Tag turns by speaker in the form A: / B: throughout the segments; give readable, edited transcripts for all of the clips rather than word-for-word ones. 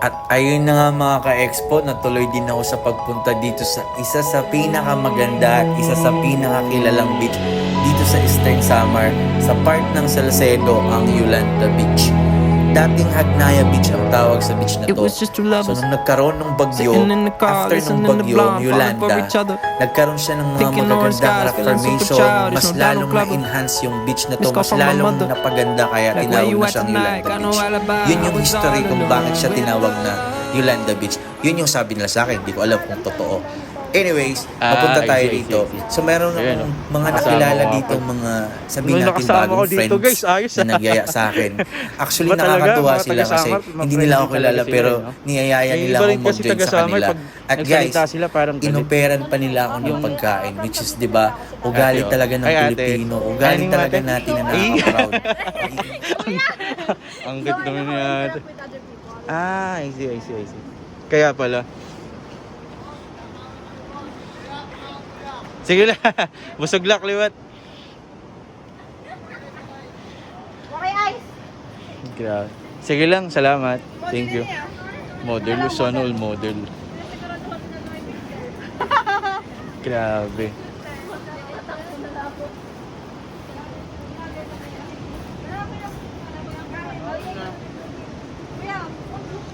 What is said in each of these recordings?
A: At ayun na nga mga ka-expo, natuloy din ako sa pagpunta dito sa isa sa pinakamaganda at isa sa pinakakilalang beach dito sa Eastern Samar, sa part ng Salcedo, ang Yolanda Beach. Dating Hagnaya Beach ang tawag sa beach na to. So nung nagkaroon ng bagyo, after ng bagyo, Yolanda, nagkaroon siya ng mga magagandang rock formation, mas lalong na-enhance yung beach na to, mas lalong napaganda, kaya tinawag na siyang Yolanda Beach. Yun yung history kung bakit siya tinawag na Yolanda Beach. Yun yung sabi nila sa akin, hindi ko alam kung totoo. Anyways, papunta tayo dito. So meron akong mga nakilala dito, mga sabihin natin bagong friends na nagyaya sa akin. Actually nakakatuwa sila kasi hindi nila ako kilala pero niyayaya nila akong mag-join sa kanila. At guys, inoperan pa nila ako ng pagkain, which is, di ba, ugali talaga ng Pilipino, ugali talaga natin na nakaka-proud.
B: Ang good naman yan. I see. Kaya pala. Sige lang. Busog lak, liwat.
C: Okay, ice.
B: Grabe. Sige lang, salamat. Thank you. Model, sana all model. Grabe.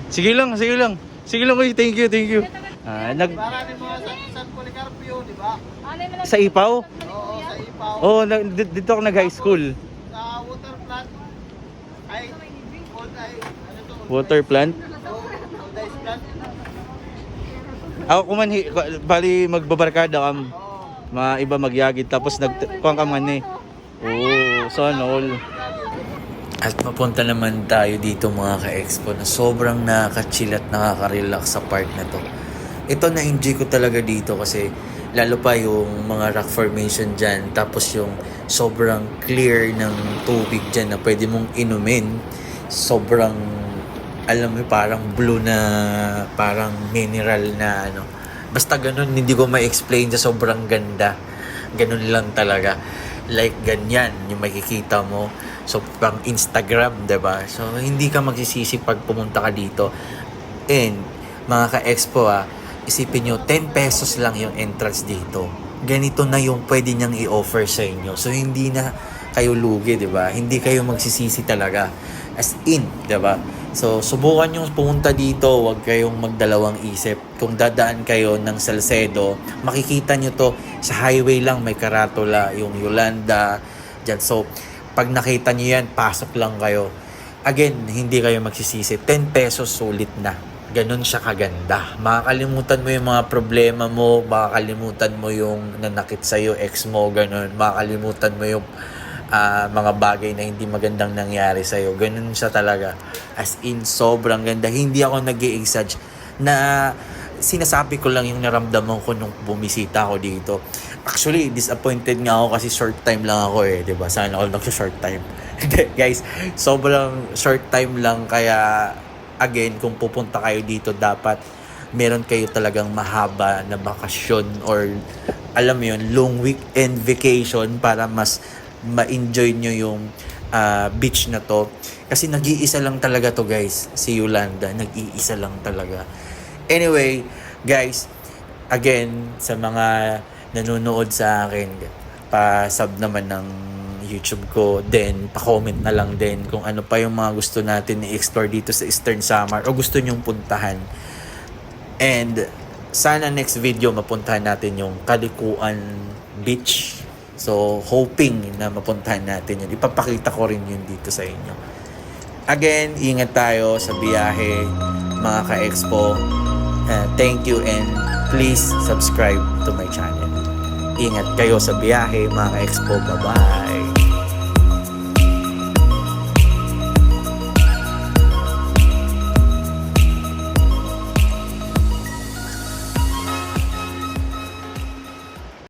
B: Sige lang. Uy, thank you.
D: San Policarpio, di ba?
B: Sa Ipaw?
D: Oo, sa Ipaw.
B: Oo, dito ako nag-high school.
D: Sa water plant. Ano to?
B: Water plant?
D: Old ice plant.
B: Ako kuman, bali magbabarkada kam. Mga iba magyagid, tapos kuwang kaman eh. Oo, sana all.
A: At mapunta naman tayo dito mga ka-expo na sobrang nakaka-chill at nakaka-relax sa part na to. Ito na-enjoy ko talaga dito kasi lalo pa yung mga rock formation dyan, tapos yung sobrang clear ng tubig dyan na pwede mong inumin. Sobrang, alam mo, parang blue na, parang mineral na ano. Basta ganun, hindi ko ma-explain sa sobrang ganda. Ganun lang talaga. Like ganyan, yung makikita mo. So, pang Instagram, diba? So, hindi ka magsisisi pag pumunta ka dito. And, mga ka-expo isipin nyo, 10 pesos lang yung entrance dito. Ganito na yung pwede niyang i-offer sa inyo. So, hindi na kayo lugi, diba? Hindi kayo magsisisi talaga. As in, diba? So, subukan nyo pumunta dito. Huwag kayong magdalawang isip. Kung dadaan kayo ng Salcedo, makikita nyo to sa highway lang. May karatula, yung Yolanda, dyan. So, pag nakita nyo yan, pasok lang kayo. Again, hindi kayo magsisisi. 10 pesos, sulit na. Ganun siya kaganda. Makakalimutan mo yung mga problema mo, makakalimutan mo yung nanakit sa'yo, ex mo, ganun. Makakalimutan mo yung mga bagay na hindi magandang nangyari sa'yo. Ganun siya talaga. As in, sobrang ganda. Hindi ako nag-i-exage na sinasabi ko lang yung naramdaman ko nung bumisita ako dito. Actually, disappointed nga ako kasi short time lang ako diba? Sana all nag-short time. Guys, sobrang short time lang kaya again, kung pupunta kayo dito, dapat meron kayo talagang mahaba na bakasyon or alam mo yun, long weekend vacation para mas ma-enjoy nyo yung beach na to. Kasi nag-iisa lang talaga to guys, si Yolanda. Nag-iisa lang talaga. Anyway, guys, again, sa mga nanonood sa akin, pa-sub naman ng YouTube ko, then pa-comment na lang din kung ano pa yung mga gusto natin i-explore dito sa Eastern Samar o gusto nyong puntahan. And sana next video mapuntahan natin yung Kalikuan Beach. So hoping na mapuntahan natin yun. Ipapakita ko rin yun dito sa inyo. Again, ingat tayo sa biyahe mga ka-expo. Thank you and please subscribe to my channel. Ingat kayo sa biyahe mga ka-expo. Bye-bye!